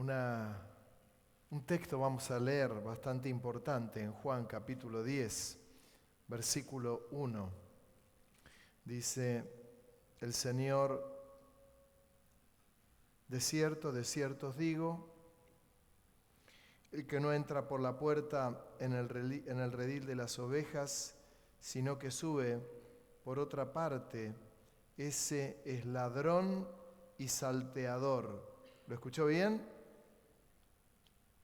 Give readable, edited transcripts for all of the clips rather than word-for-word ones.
un texto vamos a leer bastante importante en Juan capítulo 10, versículo 1. Dice el Señor: de cierto os digo, el que no entra por la puerta en el redil de las ovejas, sino que sube por otra parte, ese es ladrón y salteador. ¿Lo escuchó bien?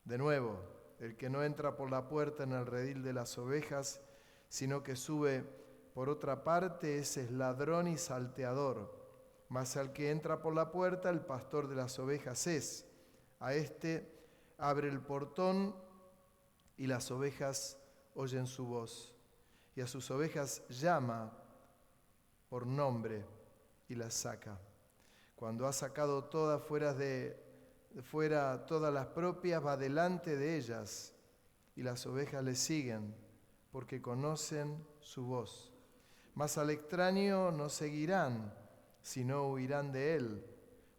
De nuevo, el que no entra por la puerta en el redil de las ovejas, sino que sube por otra parte, ese es ladrón y salteador. Mas al que entra por la puerta, el pastor de las ovejas es. A éste abre el portón y las ovejas oyen su voz. Y a sus ovejas llama por nombre y las saca. Cuando ha sacado todas fuera todas las propias, va delante de ellas, y las ovejas le siguen, porque conocen su voz. Mas al extraño no seguirán, sino huirán de él,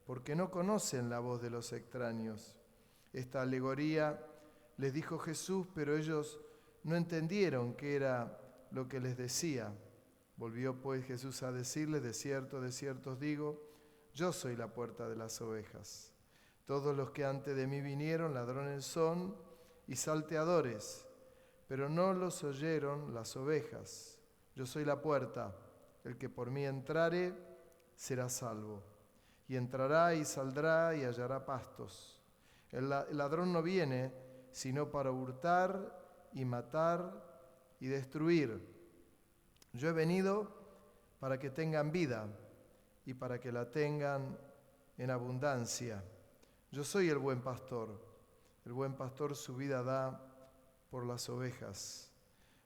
porque no conocen la voz de los extraños. Esta alegoría les dijo Jesús, pero ellos no entendieron qué era lo que les decía. Volvió pues Jesús a decirles: de cierto os digo, yo soy la puerta de las ovejas. Todos los que antes de mí vinieron, ladrones son y salteadores, pero no los oyeron las ovejas. Yo soy la puerta, el que por mí entrare será salvo, y entrará y saldrá y hallará pastos. El ladrón no viene sino para hurtar y matar y destruir. Yo he venido para que tengan vida y para que la tengan en abundancia. Yo soy el buen pastor. El buen pastor su vida da por las ovejas.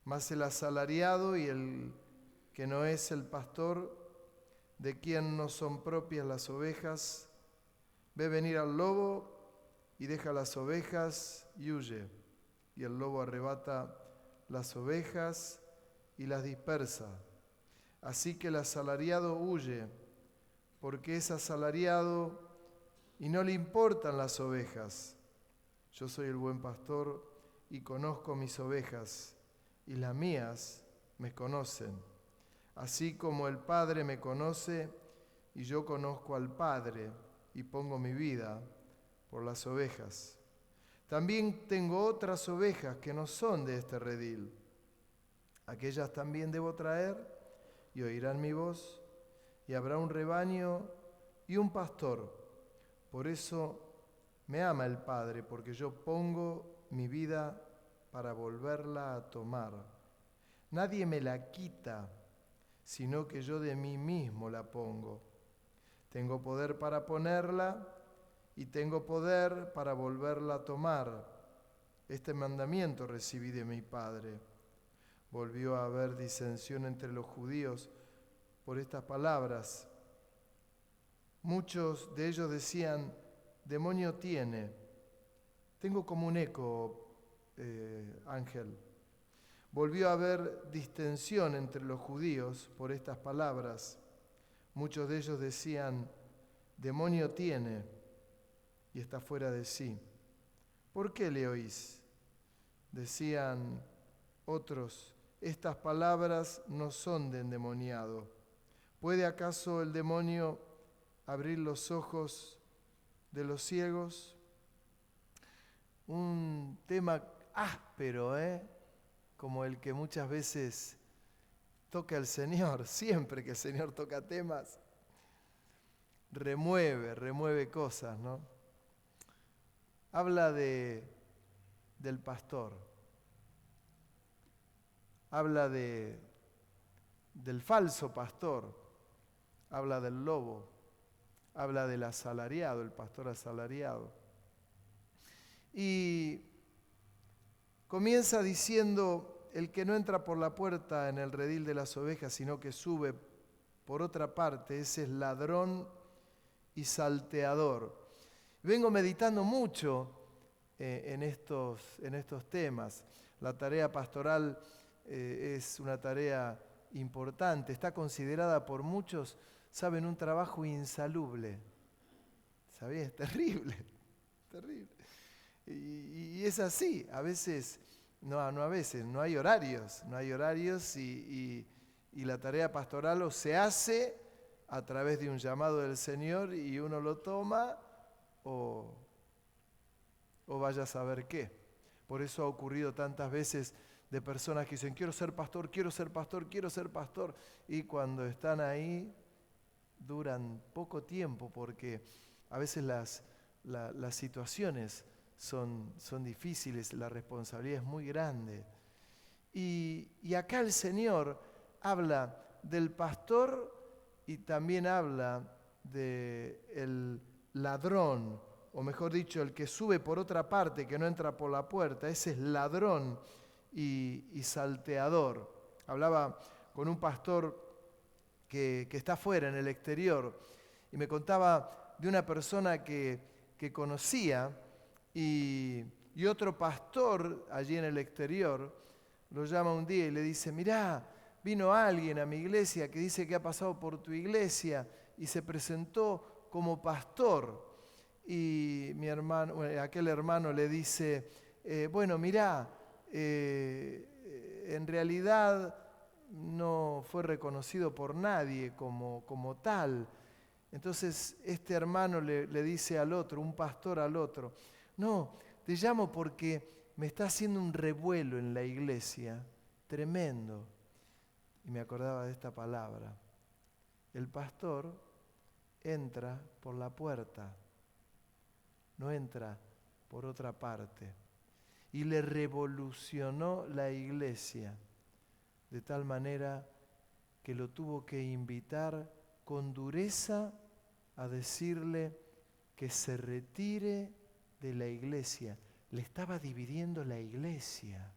Mas el asalariado y el que no es el pastor, de quien no son propias las ovejas, ve venir al lobo y deja las ovejas y huye. Y el lobo arrebata las ovejas y las dispersa. Así que el asalariado huye, porque es asalariado y no le importan las ovejas. Yo soy el buen pastor y conozco mis ovejas, y las mías me conocen. Así como el Padre me conoce, y yo conozco al Padre, y pongo mi vida por las ovejas. También tengo otras ovejas que no son de este redil. Aquellas también debo traer, y oirán mi voz, y habrá un rebaño y un pastor. Por eso me ama el Padre, porque yo pongo mi vida para volverla a tomar. Nadie me la quita, sino que yo de mí mismo la pongo. Tengo poder para ponerla y tengo poder para volverla a tomar. Este mandamiento recibí de mi Padre. Volvió a haber disensión entre los judíos por estas palabras. Muchos de ellos decían: demonio tiene. Tengo como un eco, Ángel. Volvió a haber distensión entre los judíos por estas palabras. Muchos de ellos decían: demonio tiene y está fuera de sí. ¿Por qué le oís? Decían otros: estas palabras no son de endemoniado. ¿Puede acaso el demonio abrir los ojos de los ciegos? Un tema áspero, como el que muchas veces toca el Señor. Siempre que el Señor toca temas, remueve cosas, ¿no? Habla del pastor, habla del falso pastor, habla del lobo, habla del asalariado, el pastor asalariado. Y comienza diciendo: el que no entra por la puerta en el redil de las ovejas, sino que sube por otra parte, ese es ladrón y salteador. Vengo meditando mucho en estos temas. La tarea pastoral es una tarea importante, está considerada por muchos, saben, un trabajo insalubre. ¿Sabía? Es terrible. Terrible. Y es así, a veces, no a veces, no hay horarios y la tarea pastoral o se hace a través de un llamado del Señor y uno lo toma o vaya a saber qué. Por eso ha ocurrido tantas veces de personas que dicen, quiero ser pastor, quiero ser pastor, quiero ser pastor. Y cuando están ahí, duran poco tiempo porque a veces las situaciones son difíciles, la responsabilidad es muy grande. Y acá el Señor habla del pastor y también habla del ladrón, o mejor dicho, el que sube por otra parte, que no entra por la puerta. Ese es ladrón y salteador. Hablaba con un pastor que está afuera, en el exterior, y me contaba de una persona que conocía y otro pastor allí en el exterior lo llama un día y le dice, mirá, vino alguien a mi iglesia que dice que ha pasado por tu iglesia y se presentó como pastor. Y mi hermano, aquel hermano le dice, bueno, mirá, en realidad no fue reconocido por nadie como tal. Entonces este hermano le dice al otro, un pastor al otro, no, te llamo porque me está haciendo un revuelo en la iglesia, tremendo. Y me acordaba de esta palabra. El pastor entra por la puerta, no entra por otra parte. Y le revolucionó la iglesia, de tal manera que lo tuvo que invitar con dureza a decirle que se retire de la iglesia. Le estaba dividiendo la iglesia.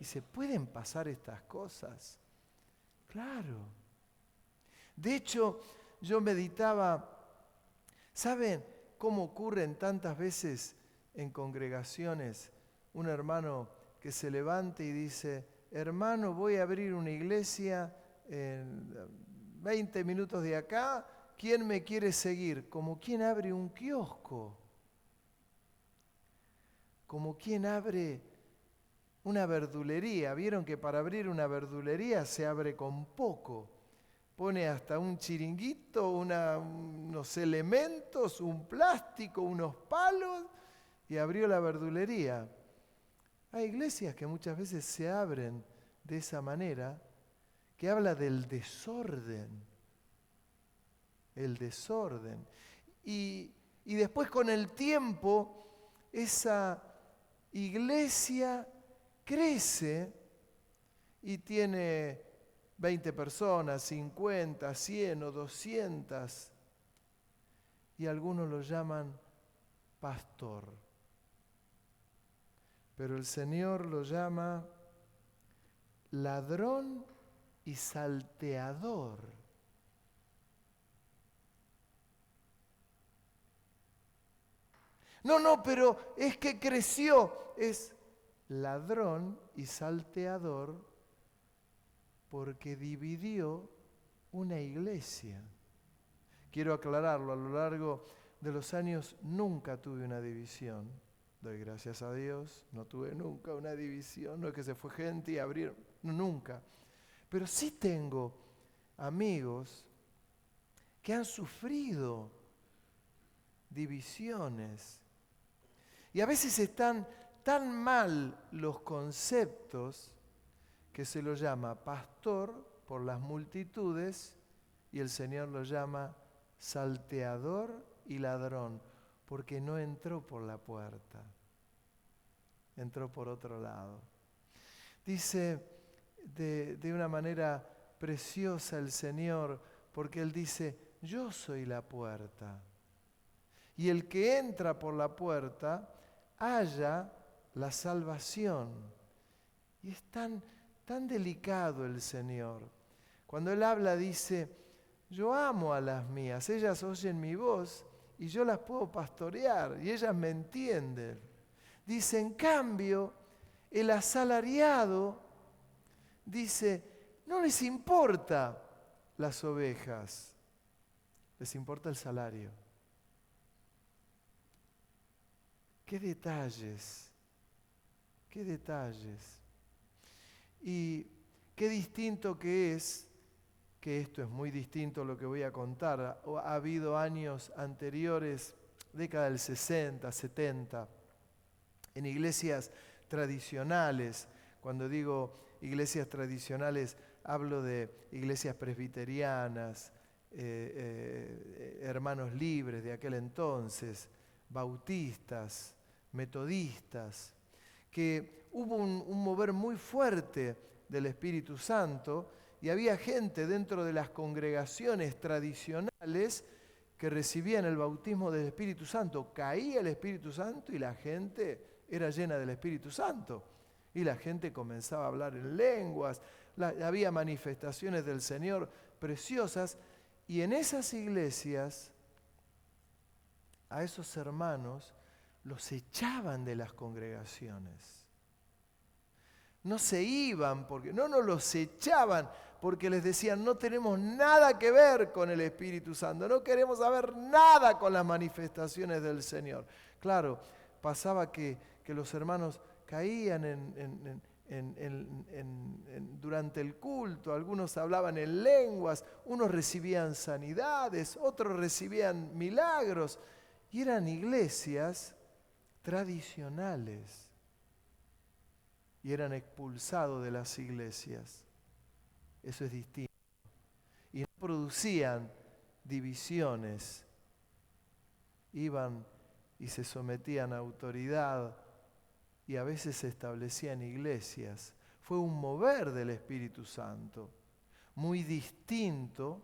¿Y se pueden pasar estas cosas? Claro. De hecho, yo meditaba, ¿saben cómo ocurren tantas veces en congregaciones un hermano que se levante y dice, hermano, voy a abrir una iglesia en 20 minutos de acá, ¿quién me quiere seguir? Como quien abre un kiosco, como quien abre una verdulería. Vieron que para abrir una verdulería se abre con poco. Pone hasta un chiringuito, unos elementos, un plástico, unos palos y abrió la verdulería. Hay iglesias que muchas veces se abren de esa manera, que habla del desorden. El desorden. Y después con el tiempo, esa iglesia crece y tiene 20 personas, 50, 100 o 200. Y algunos lo llaman pastor. Pero el Señor lo llama ladrón y salteador. No, pero es que creció. Es ladrón y salteador porque dividió una iglesia. Quiero aclararlo, a lo largo de los años nunca tuve una división. Doy gracias a Dios, no tuve nunca una división, no es que se fue gente y abrieron, no, nunca. Pero sí tengo amigos que han sufrido divisiones. Y a veces están tan mal los conceptos que se lo llama pastor por las multitudes y el Señor lo llama salteador y ladrón, porque no entró por la puerta, entró por otro lado. Dice de una manera preciosa el Señor, porque Él dice, yo soy la puerta. Y el que entra por la puerta halla la salvación. Y es tan delicado el Señor. Cuando Él habla dice, yo amo a las mías, ellas oyen mi voz y yo las puedo pastorear y ellas me entienden. Dice, en cambio, el asalariado dice, no les importa las ovejas, les importa el salario. qué detalles, qué detalles. Y qué distinto que es, que esto es muy distinto a lo que voy a contar. Ha habido años anteriores, década del 60, 70, en iglesias tradicionales. Cuando digo iglesias tradicionales, hablo de iglesias presbiterianas, hermanos libres de aquel entonces, bautistas, metodistas, que hubo un mover muy fuerte del Espíritu Santo y había gente dentro de las congregaciones tradicionales que recibían el bautismo del Espíritu Santo. Caía el Espíritu Santo y la gente era llena del Espíritu Santo. Y la gente comenzaba a hablar en lenguas, había manifestaciones del Señor preciosas. Y en esas iglesias, a esos hermanos los echaban de las congregaciones. No se iban, no los echaban, porque les decían, no tenemos nada que ver con el Espíritu Santo, no queremos saber nada con las manifestaciones del Señor. Claro, pasaba que los hermanos caían durante el culto, algunos hablaban en lenguas, unos recibían sanidades, otros recibían milagros, y eran iglesias tradicionales. Y eran expulsados de las iglesias. Eso es distinto. Y no producían divisiones. Iban y se sometían a autoridad y a veces se establecían iglesias. Fue un mover del Espíritu Santo, muy distinto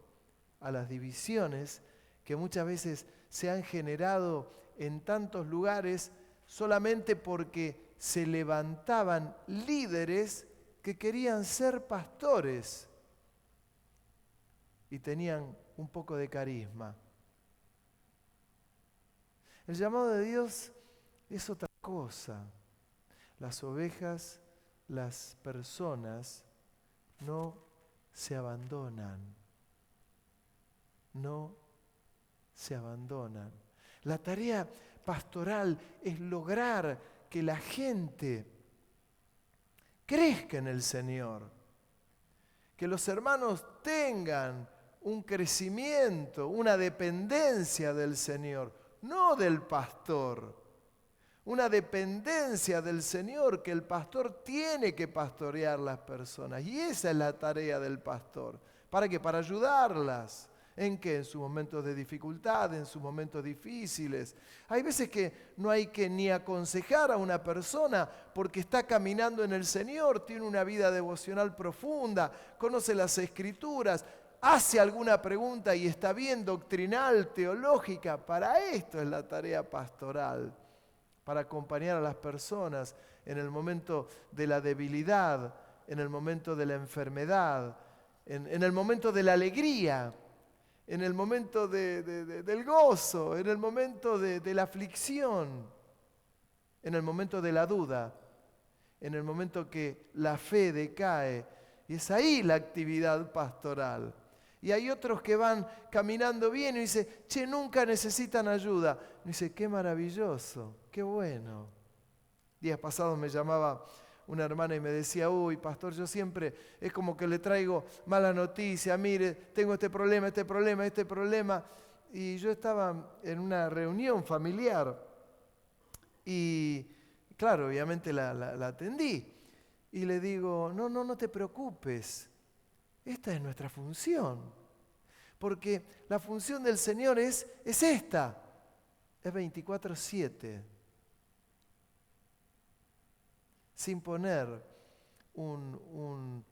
a las divisiones que muchas veces se han generado en tantos lugares solamente porque se levantaban líderes que querían ser pastores y tenían un poco de carisma. El llamado de Dios es otra cosa. Las ovejas, las personas no se abandonan. No se abandonan. La tarea pastoral es lograr que la gente crezca en el Señor, que los hermanos tengan un crecimiento, una dependencia del Señor, no del pastor, una dependencia del Señor, que el pastor tiene que pastorear las personas, y esa es la tarea del pastor. ¿Para qué? Para ayudarlas. ¿En qué? En sus momentos de dificultad, en sus momentos difíciles. Hay veces que no hay que ni aconsejar a una persona porque está caminando en el Señor, tiene una vida devocional profunda, conoce las Escrituras, hace alguna pregunta y está bien doctrinal, teológica. Para esto es la tarea pastoral, para acompañar a las personas en el momento de la debilidad, en el momento de la enfermedad, en el momento de la alegría, en el momento del gozo, en el momento de la aflicción, en el momento de la duda, en el momento que la fe decae. Y es ahí la actividad pastoral. Y hay otros que van caminando bien y dicen, che, nunca necesitan ayuda. Y dice, qué maravilloso, qué bueno. Días pasados me llamaba una hermana y me decía, uy, pastor, yo siempre es como que le traigo mala noticia, mire, tengo este problema. Y yo estaba en una reunión familiar y, claro, obviamente la atendí. Y le digo, no te preocupes, esta es nuestra función. Porque la función del Señor es esta, es 24/7. Sin poner un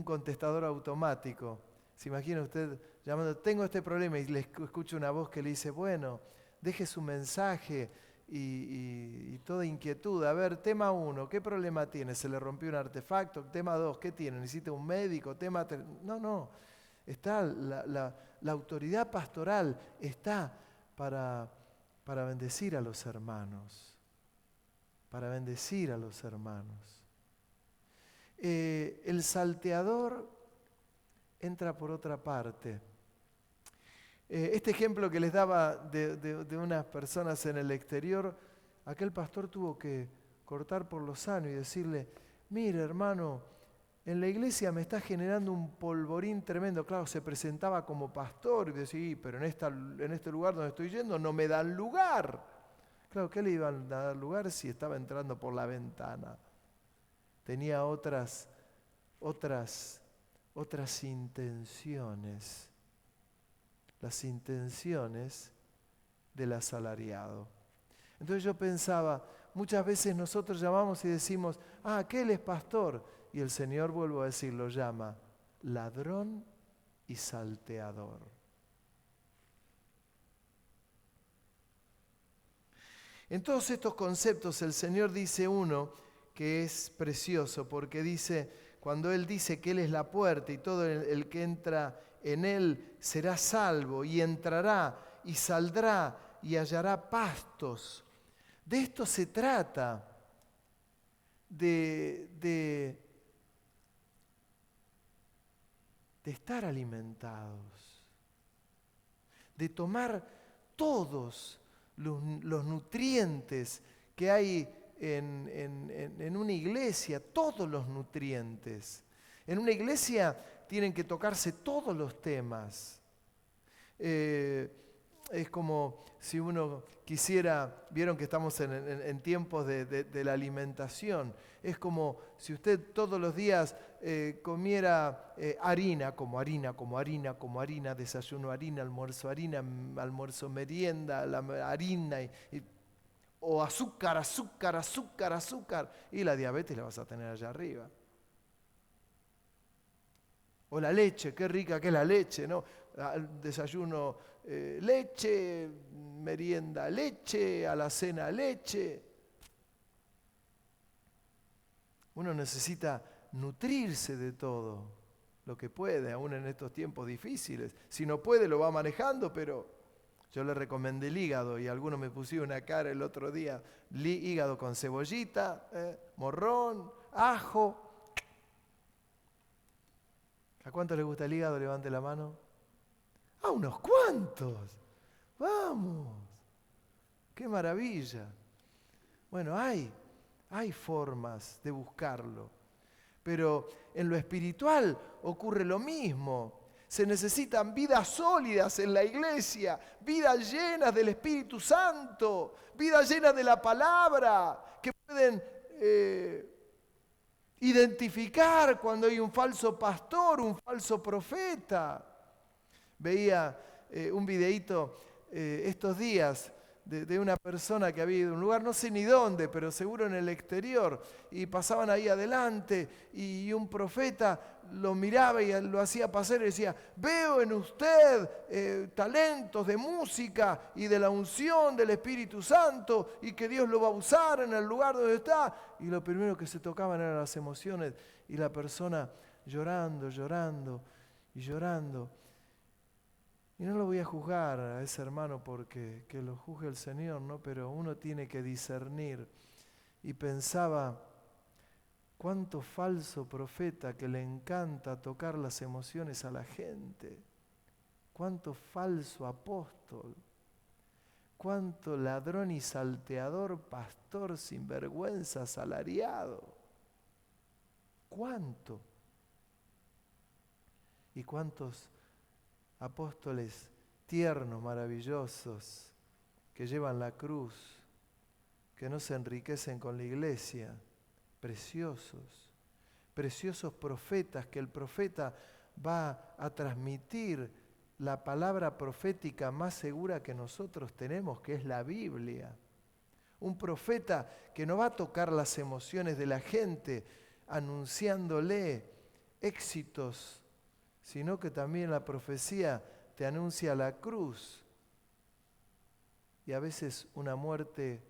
contestador automático. ¿Se imagina usted llamando, tengo este problema, y le escucha una voz que le dice, bueno, deje su mensaje y toda inquietud? A ver, tema 1, ¿qué problema tiene? ¿Se le rompió un artefacto? Tema 2, ¿qué tiene? ¿Necesita un médico? Tema 3, no. Está la autoridad pastoral está para bendecir a los hermanos. Para bendecir a los hermanos. El salteador entra por otra parte. Este ejemplo que les daba de unas personas en el exterior, aquel pastor tuvo que cortar por lo sano y decirle, mire hermano, en la iglesia me está generando un polvorín tremendo. Claro, se presentaba como pastor y decía, pero en este lugar donde estoy yendo no me dan lugar. Claro, ¿qué le iban a dar lugar si estaba entrando por la ventana? Tenía otras intenciones, las intenciones del asalariado. Entonces yo pensaba, muchas veces nosotros llamamos y decimos, aquel es pastor, y el Señor, vuelvo a decir, lo llama ladrón y salteador. En todos estos conceptos el Señor dice uno que es precioso, porque dice, cuando Él dice que Él es la puerta y todo el que entra en Él será salvo y entrará y saldrá y hallará pastos. De esto se trata, de estar alimentados, de tomar todos los nutrientes que hay en una iglesia, todos los nutrientes. En una iglesia tienen que tocarse todos los temas. Es como si uno quisiera, vieron que estamos en tiempos de la alimentación, es como si usted todos los días comiera harina, desayuno harina, almuerzo merienda, harina, o azúcar, y la diabetes la vas a tener allá arriba. O la leche, qué rica que es la leche, ¿no? Desayuno leche, merienda leche, a la cena leche. Uno necesita nutrirse de todo lo que puede, aún en estos tiempos difíciles. Si no puede, lo va manejando, pero yo le recomendé el hígado y algunos me pusieron una cara el otro día. Hígado con cebollita, morrón, ajo. ¿A cuántos les gusta el hígado? Levante la mano. ¡A unos cuantos! ¡Vamos! ¡Qué maravilla! Bueno, hay formas de buscarlo, pero en lo espiritual ocurre lo mismo. Se necesitan vidas sólidas en la iglesia, vidas llenas del Espíritu Santo, vidas llenas de la palabra, que pueden identificar cuando hay un falso pastor, un falso profeta. Veía un videíto estos días de una persona que había ido a un lugar, no sé ni dónde, pero seguro en el exterior, y pasaban ahí adelante y un profeta lo miraba y lo hacía pasar y decía, veo en usted talentos de música y de la unción del Espíritu Santo y que Dios lo va a usar en el lugar donde está. Y lo primero que se tocaban eran las emociones y la persona llorando. Y no lo voy a juzgar a ese hermano porque que lo juzgue el Señor, ¿no? Pero uno tiene que discernir. Y pensaba, cuánto falso profeta que le encanta tocar las emociones a la gente. Cuánto falso apóstol. Cuánto ladrón y salteador, pastor sinvergüenza, asalariado. ¿Cuánto? Y cuántos apóstoles tiernos, maravillosos, que llevan la cruz, que no se enriquecen con la iglesia, preciosos profetas, que el profeta va a transmitir la palabra profética más segura que nosotros tenemos, que es la Biblia. Un profeta que no va a tocar las emociones de la gente anunciándole éxitos, sino que también la profecía te anuncia la cruz y a veces una muerte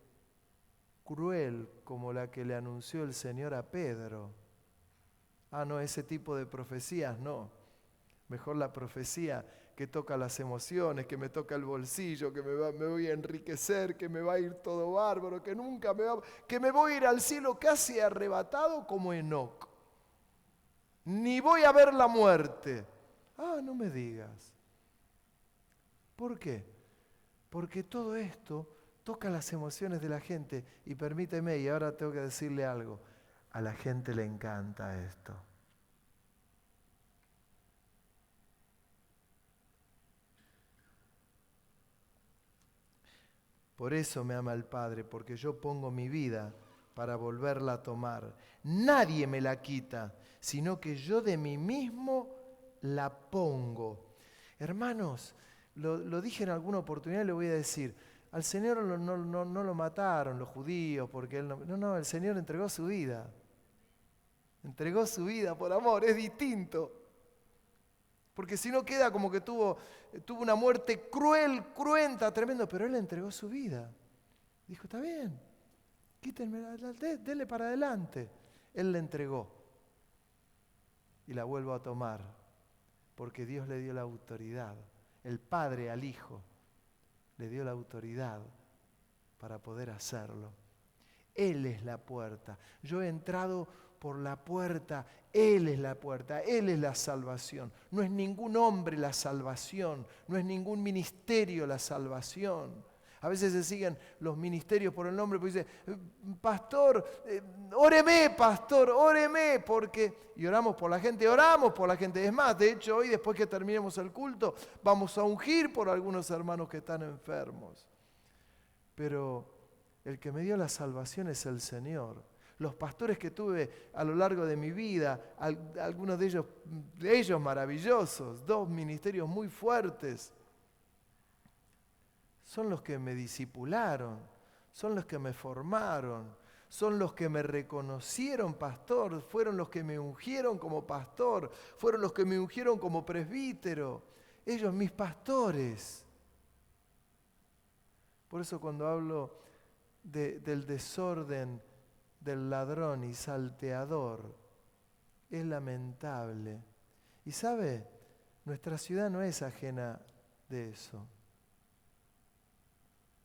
cruel como la que le anunció el Señor a Pedro. No, ese tipo de profecías no. Mejor la profecía que toca las emociones, que me toca el bolsillo, que me voy a enriquecer, que me va a ir todo bárbaro, que me voy a ir al cielo casi arrebatado como Enoc. Ni voy a ver la muerte. No me digas. ¿Por qué? Porque todo esto toca las emociones de la gente. Y permíteme, y ahora tengo que decirle algo, a la gente le encanta esto. Por eso me ama el Padre, porque yo pongo mi vida para volverla a tomar. Nadie me la quita, sino que yo de mí mismo la pongo. Hermanos, lo dije en alguna oportunidad y le voy a decir, al Señor no lo mataron los judíos, porque Él no, el Señor entregó su vida. Entregó su vida por amor, es distinto. Porque si no queda como que tuvo una muerte cruel, cruenta, tremendo, pero Él entregó su vida. Dijo, está bien, quítenme, denle para adelante. Él la entregó y la vuelvo a tomar, porque Dios le dio la autoridad. El Padre al Hijo le dio la autoridad para poder hacerlo. Él es la puerta. Yo he entrado por la puerta. Él es la puerta. Él es la salvación. No es ningún hombre la salvación. No es ningún ministerio la salvación. A veces se siguen los ministerios por el nombre, porque dice, pastor, óreme, pastor, óreme, porque... Y oramos por la gente. Es más, de hecho, hoy después que terminemos el culto, vamos a ungir por algunos hermanos que están enfermos. Pero el que me dio la salvación es el Señor. Los pastores que tuve a lo largo de mi vida, algunos de ellos maravillosos, 2 ministerios muy fuertes, son los que me discipularon, son los que me formaron, son los que me reconocieron pastor, fueron los que me ungieron como pastor, fueron los que me ungieron como presbítero, ellos mis pastores. Por eso cuando hablo del desorden del ladrón y salteador, es lamentable. Y ¿sabe? Nuestra ciudad no es ajena de eso.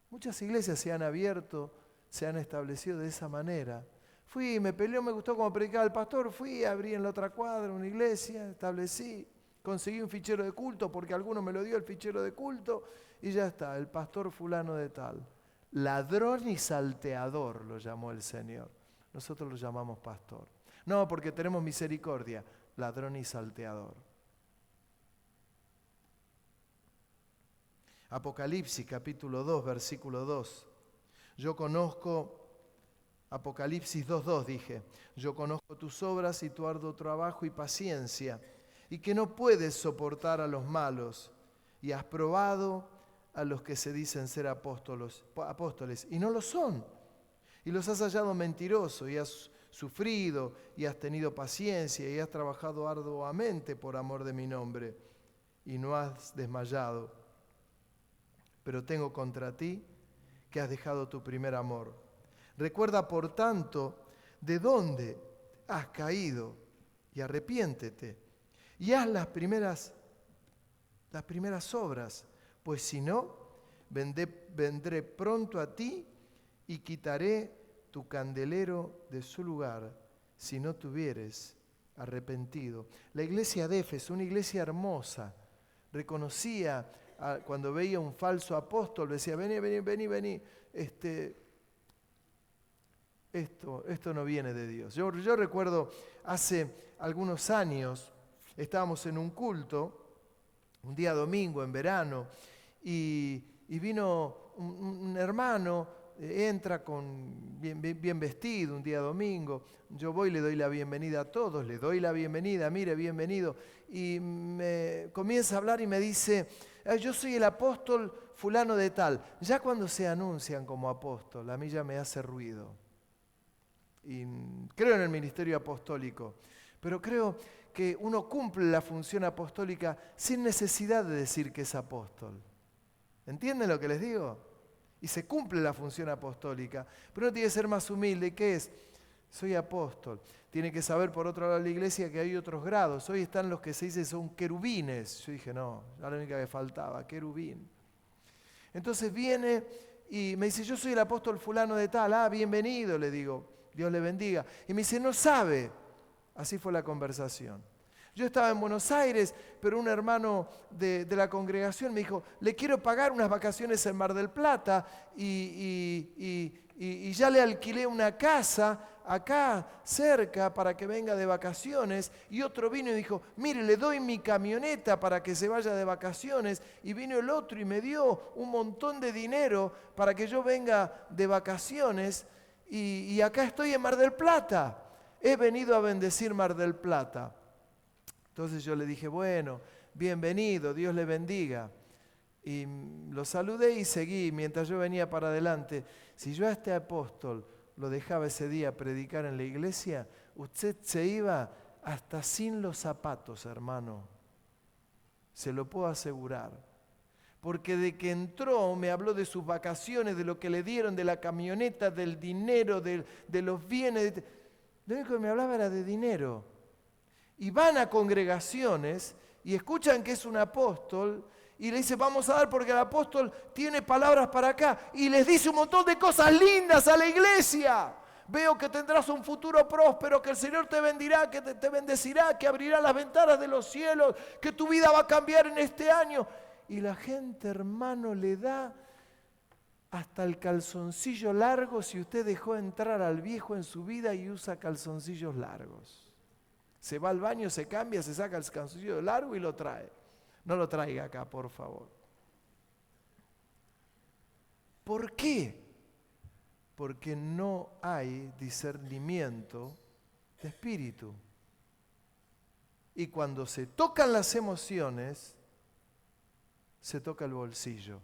Muchas iglesias se han abierto, se han establecido de esa manera. Fui, me peleó, me gustó como predicaba el pastor, fui, abrí en la otra cuadra una iglesia, establecí, conseguí un fichero de culto porque alguno me lo dio el fichero de culto y ya está, el pastor fulano de tal. Ladrón y salteador lo llamó el Señor. Nosotros lo llamamos pastor. No, porque tenemos misericordia, ladrón y salteador. Apocalipsis capítulo 2, versículo 2. Yo conozco, Apocalipsis 2:2 dije, yo conozco tus obras y tu arduo trabajo y paciencia, y que no puedes soportar a los malos, y has probado a los que se dicen ser apóstoles, y no lo son. Y los has hallado mentirosos, y has sufrido, y has tenido paciencia, y has trabajado arduamente por amor de mi nombre, y no has desmayado. Pero tengo contra ti que has dejado tu primer amor. Recuerda, por tanto, de dónde has caído, y arrepiéntete, y haz las primeras obras, pues si no, vendré pronto a ti y quitaré tu candelero de su lugar, si no te hubieres arrepentido. La iglesia de Éfeso, una iglesia hermosa, reconocía cuando veía un falso apóstol, decía, vení, esto no viene de Dios. Yo recuerdo hace algunos años, estábamos en un culto, un día domingo en verano, y vino un hermano, entra bien vestido un día domingo, yo voy y le doy la bienvenida a todos, le doy la bienvenida, mire, bienvenido, y me comienza a hablar y me dice, yo soy el apóstol fulano de tal. Ya cuando se anuncian como apóstol, a mí ya me hace ruido. Y creo en el ministerio apostólico, pero creo que uno cumple la función apostólica sin necesidad de decir que es apóstol. ¿Entienden lo que les digo? Y se cumple la función apostólica, pero uno tiene que ser más humilde. ¿Qué es? Soy apóstol. Tiene que saber, por otro lado, la iglesia que hay otros grados. Hoy están los que se dice son querubines. Yo dije, no, ya la única que faltaba, querubín. Entonces viene y me dice, yo soy el apóstol fulano de tal. Ah, bienvenido, le digo, Dios le bendiga. Y me dice, no sabe. Así fue la conversación. Yo estaba en Buenos Aires, pero un hermano de la congregación me dijo, le quiero pagar unas vacaciones en Mar del Plata y ya le alquilé una casa acá cerca para que venga de vacaciones. Y otro vino y dijo, mire, le doy mi camioneta para que se vaya de vacaciones. Y vino el otro y me dio un montón de dinero para que yo venga de vacaciones. Y acá estoy en Mar del Plata. He venido a bendecir Mar del Plata. Entonces yo le dije, bueno, bienvenido, Dios le bendiga. Y lo saludé y seguí mientras yo venía para adelante. Si yo a este apóstol lo dejaba ese día predicar en la iglesia, usted se iba hasta sin los zapatos, hermano. Se lo puedo asegurar. Porque de que entró me habló de sus vacaciones, de lo que le dieron, de la camioneta, del dinero, de los bienes. Lo único que me hablaba era de dinero. Y van a congregaciones y escuchan que es un apóstol y le dice, vamos a dar porque el apóstol tiene palabras para acá. Y les dice un montón de cosas lindas a la iglesia. Veo que tendrás un futuro próspero, que el Señor te bendirá, que te bendecirá, que abrirá las ventanas de los cielos, que tu vida va a cambiar en este año. Y la gente, hermano, le da hasta el calzoncillo largo si usted dejó entrar al viejo en su vida y usa calzoncillos largos. Se va al baño, se cambia, se saca el calzoncillo largo y lo trae. No lo traiga acá, por favor. ¿Por qué? Porque no hay discernimiento de espíritu. Y cuando se tocan las emociones, se toca el bolsillo.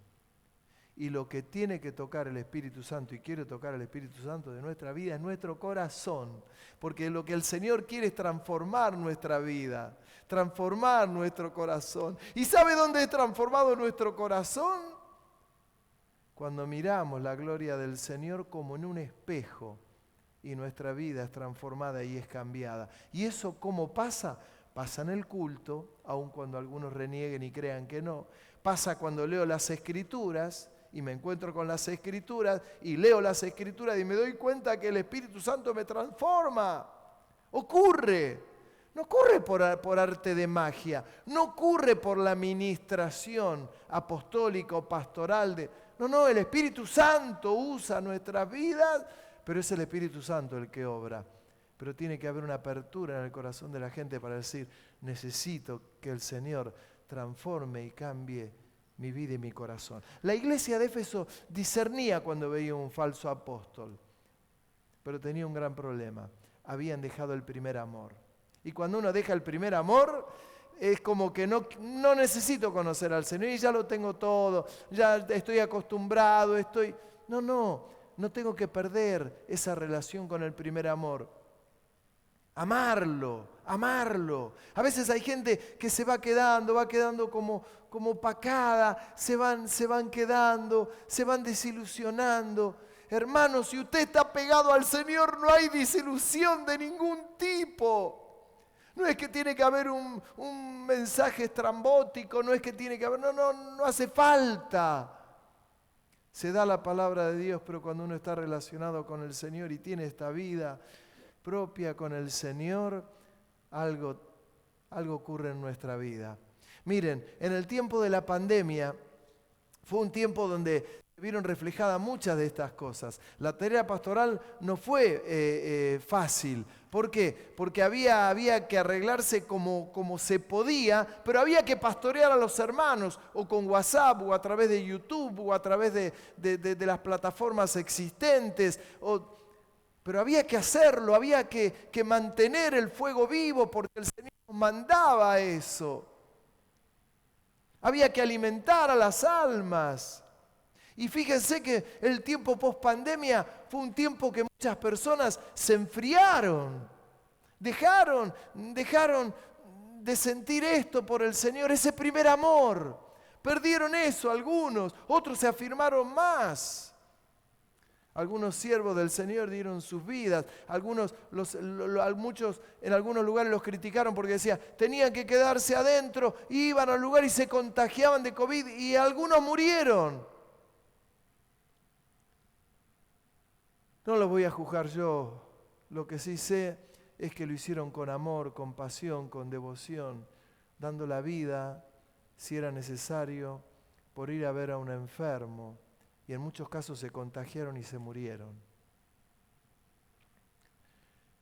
Y lo que tiene que tocar el Espíritu Santo, y quiere tocar el Espíritu Santo de nuestra vida, es nuestro corazón. Porque lo que el Señor quiere es transformar nuestra vida, transformar nuestro corazón. ¿Y sabe dónde es transformado nuestro corazón? Cuando miramos la gloria del Señor como en un espejo y nuestra vida es transformada y es cambiada. ¿Y eso cómo pasa? Pasa en el culto, aun cuando algunos renieguen y crean que no. Pasa cuando leo las Escrituras y me encuentro con las Escrituras y leo las Escrituras y me doy cuenta que el Espíritu Santo me transforma. Ocurre. No ocurre por arte de magia. No ocurre por la ministración apostólica o pastoral. No, el Espíritu Santo usa nuestras vidas, pero es el Espíritu Santo el que obra. Pero tiene que haber una apertura en el corazón de la gente para decir, necesito que el Señor transforme y cambie mi vida y mi corazón. La iglesia de Éfeso discernía cuando veía un falso apóstol, pero tenía un gran problema. Habían dejado el primer amor. Y cuando uno deja el primer amor, es como que no necesito conocer al Señor y ya lo tengo todo, ya estoy acostumbrado, no tengo que perder esa relación con el primer amor. Amarlo. A veces hay gente que se va quedando como pacada, se van quedando, se van desilusionando. Hermanos, si usted está pegado al Señor, no hay desilusión de ningún tipo. No es que tiene que haber un mensaje estrambótico, no es que tiene que haber, no hace falta. Se da la palabra de Dios, pero cuando uno está relacionado con el Señor y tiene esta vida propia con el Señor, algo ocurre en nuestra vida. Miren, en el tiempo de la pandemia fue un tiempo donde se vieron reflejadas muchas de estas cosas. La tarea pastoral no fue fácil. ¿Por qué? Porque había que arreglarse como se podía, pero había que pastorear a los hermanos, o con WhatsApp, o a través de YouTube, o a través de las plataformas existentes, pero había que hacerlo, había que mantener el fuego vivo porque el Señor nos mandaba eso. Había que alimentar a las almas. Y fíjense que el tiempo post-pandemia fue un tiempo que muchas personas se enfriaron. Dejaron de sentir esto por el Señor, ese primer amor. Perdieron eso algunos, otros se afirmaron más. Algunos siervos del Señor dieron sus vidas, muchos en algunos lugares los criticaron porque decían, tenían que quedarse adentro, iban al lugar y se contagiaban de COVID y algunos murieron. No los voy a juzgar yo, lo que sí sé es que lo hicieron con amor, con pasión, con devoción, dando la vida, si era necesario, por ir a ver a un enfermo. Y en muchos casos se contagiaron y se murieron.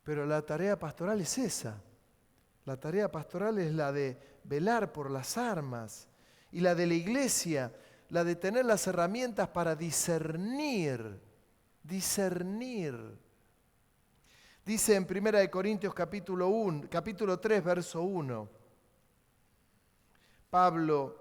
Pero la tarea pastoral es esa. La tarea pastoral es la de velar por las armas. Y la de la iglesia, la de tener las herramientas para discernir. Dice en 1 Corintios capítulo 3, verso 1. Pablo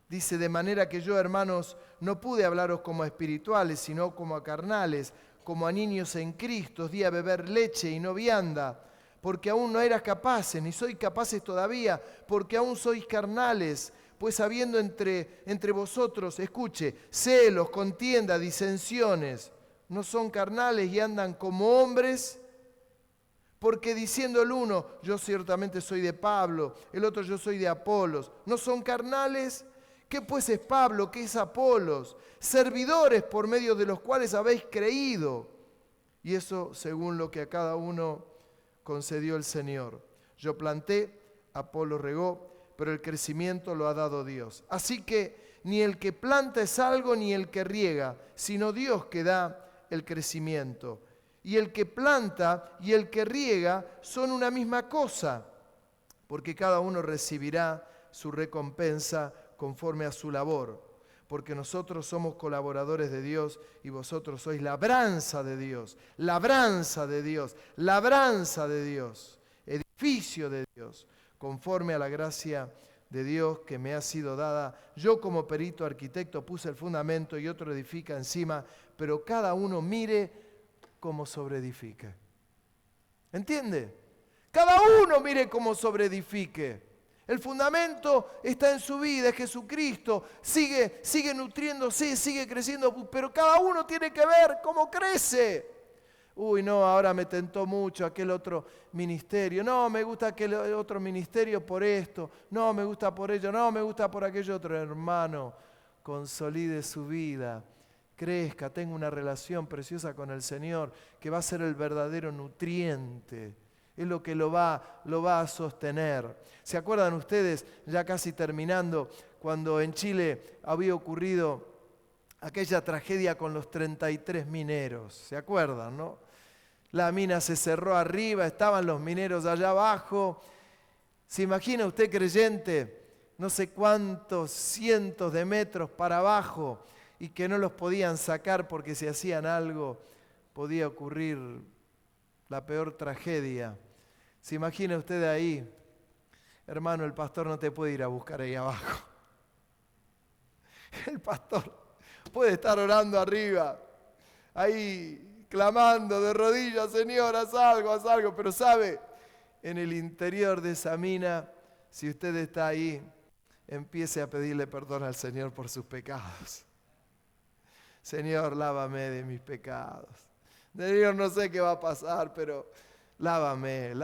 dice: de manera que yo, hermanos, no pude hablaros como a espirituales, sino como a carnales, como a niños en Cristo. Os di a beber leche y no vianda, porque aún no eras capaces, ni sois capaces todavía, porque aún sois carnales. Pues habiendo entre vosotros, escuche, celos, contienda, disensiones, ¿no son carnales y andan como hombres? Porque diciendo el uno, yo ciertamente soy de Pablo, el otro, yo soy de Apolos, ¿no son carnales? ¿Qué pues es Pablo? ¿Qué es Apolos? Servidores por medio de los cuales habéis creído. Y eso según lo que a cada uno concedió el Señor. Yo planté, Apolo regó, pero el crecimiento lo ha dado Dios. Así que ni el que planta es algo, ni el que riega, sino Dios que da el crecimiento. Y el que planta y el que riega son una misma cosa, porque cada uno recibirá su recompensa conforme a su labor. Porque nosotros somos colaboradores de Dios y vosotros sois labranza de Dios, labranza de Dios, labranza de Dios, edificio de Dios, conforme a la gracia de Dios que me ha sido dada. Yo como perito arquitecto puse el fundamento y otro edifica encima, pero cada uno mire cómo sobreedifique. ¿Entiende? Cada uno mire cómo sobreedifique. El fundamento está en su vida, es Jesucristo, sigue nutriéndose, sigue creciendo, pero cada uno tiene que ver cómo crece. Uy, no, ahora me tentó mucho aquel otro ministerio. No, me gusta aquel otro ministerio por esto. No, me gusta por ello. No, me gusta por aquello otro. Hermano, consolide su vida. Crezca, tenga una relación preciosa con el Señor, que va a ser el verdadero nutriente. Es lo que lo va a sostener. ¿Se acuerdan ustedes, ya casi terminando, cuando en Chile había ocurrido aquella tragedia con los 33 mineros? ¿Se acuerdan, no? La mina se cerró arriba, estaban los mineros allá abajo. ¿Se imagina usted, creyente, no sé cuántos cientos de metros para abajo y que no los podían sacar porque si hacían algo podía ocurrir la peor tragedia? ¿Se imagina usted ahí? Hermano, el pastor no te puede ir a buscar ahí abajo. El pastor puede estar orando arriba, ahí clamando de rodillas: Señor, haz algo. Pero sabe, en el interior de esa mina, si usted está ahí, empiece a pedirle perdón al Señor por sus pecados. Señor, lávame de mis pecados. Señor, no sé qué va a pasar, pero lávame.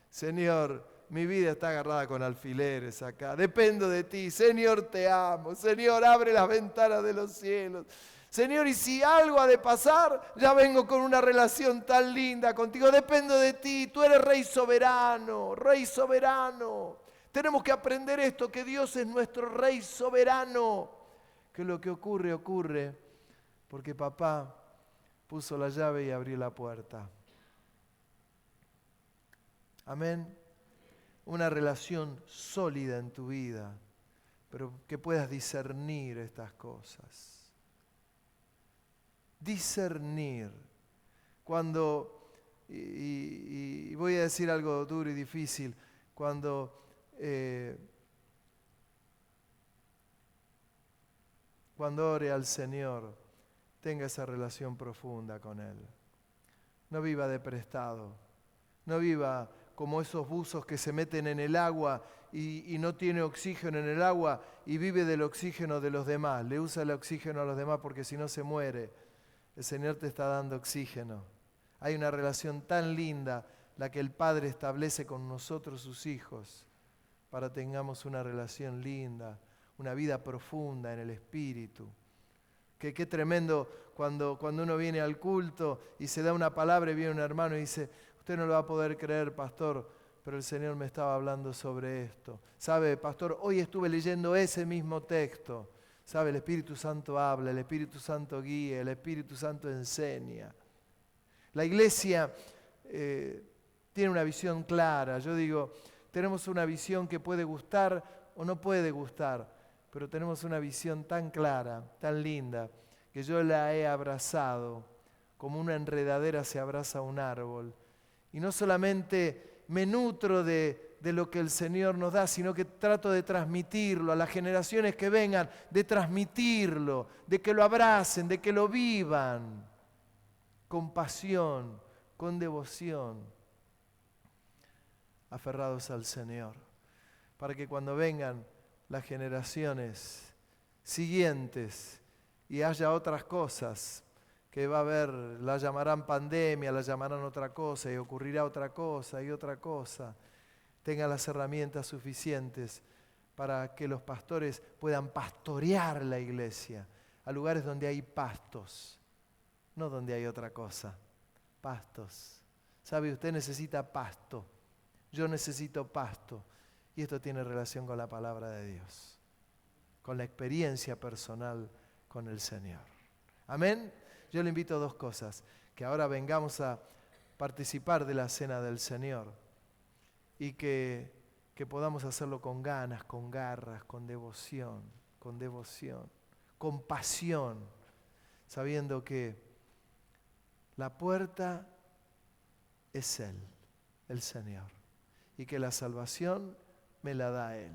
Señor, mi vida está agarrada con alfileres acá. Dependo de ti. Señor, te amo. Señor, abre las ventanas de los cielos. Señor, y si algo ha de pasar, ya vengo con una relación tan linda contigo. Dependo de ti. Tú eres Rey soberano, Rey soberano. Tenemos que aprender esto, que Dios es nuestro Rey soberano. Que lo que ocurre porque papá puso la llave y abrió la puerta. Amén. Una relación sólida en tu vida, pero que puedas discernir estas cosas. Discernir. Cuando, y voy a decir algo duro y difícil, cuando ore al Señor, tenga esa relación profunda con Él. No viva de prestado, no viva como esos buzos que se meten en el agua y no tiene oxígeno en el agua y vive del oxígeno de los demás. Le usa el oxígeno a los demás porque si no se muere. El Señor te está dando oxígeno. Hay una relación tan linda, la que el Padre establece con nosotros, sus hijos, para que tengamos una relación linda, una vida profunda en el Espíritu. Qué tremendo cuando uno viene al culto y se da una palabra y viene un hermano y dice: Usted no lo va a poder creer, pastor, pero el Señor me estaba hablando sobre esto. ¿Sabe, pastor? Hoy estuve leyendo ese mismo texto. ¿Sabe? El Espíritu Santo habla, el Espíritu Santo guía, el Espíritu Santo enseña. La iglesia tiene una visión clara. Yo digo, tenemos una visión que puede gustar o no puede gustar, pero tenemos una visión tan clara, tan linda, que yo la he abrazado como una enredadera se abraza un árbol. Y no solamente me nutro de lo que el Señor nos da, sino que trato de transmitirlo a las generaciones que vengan, de transmitirlo, de que lo abracen, de que lo vivan con pasión, con devoción, aferrados al Señor, para que cuando vengan las generaciones siguientes y haya otras cosas que va a haber, la llamarán pandemia, la llamarán otra cosa y ocurrirá otra cosa y otra cosa, tengan las herramientas suficientes para que los pastores puedan pastorear la iglesia a lugares donde hay pastos, no donde hay otra cosa, pastos. ¿Sabe? Usted necesita pasto, yo necesito pasto, y esto tiene relación con la palabra de Dios, con la experiencia personal con el Señor. Amén. Yo le invito a dos cosas, que ahora vengamos a participar de la cena del Señor y que podamos hacerlo con ganas, con garras, con devoción, con pasión, sabiendo que la puerta es Él, el Señor, y que la salvación me la da Él,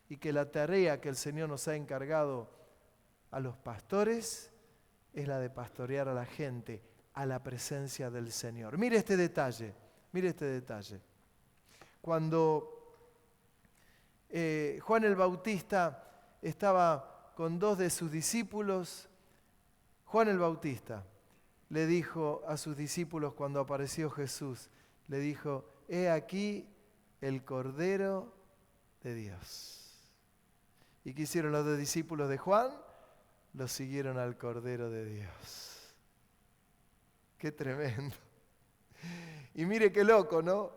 y que la tarea que el Señor nos ha encargado a los pastores es la de pastorear a la gente a la presencia del Señor. Mire este detalle. Cuando Juan el Bautista estaba con 2 de sus discípulos, Juan el Bautista le dijo a sus discípulos cuando apareció Jesús, le dijo, he aquí el Cordero de Dios. ¿Y qué hicieron los 2 discípulos de Juan? Los siguieron al Cordero de Dios. Qué tremendo. Y mire qué loco, ¿no?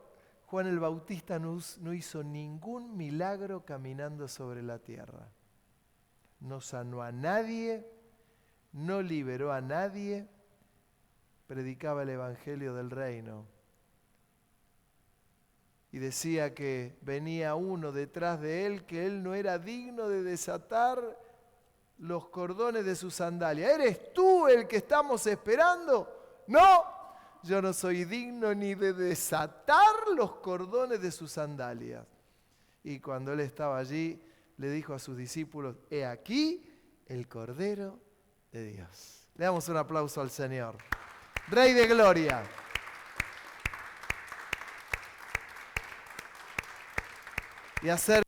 Juan el Bautista no hizo ningún milagro caminando sobre la tierra. No sanó a nadie, no liberó a nadie, predicaba el Evangelio del Reino. Y decía que venía uno detrás de él, que él no era digno de desatar los cordones de su sandalia. ¿Eres tú el que estamos esperando? No, yo no soy digno ni de desatar los cordones de sus sandalias. Y cuando él estaba allí, le dijo a sus discípulos, he aquí el Cordero de Dios. Le damos un aplauso al Señor. Rey de Gloria. Y hacer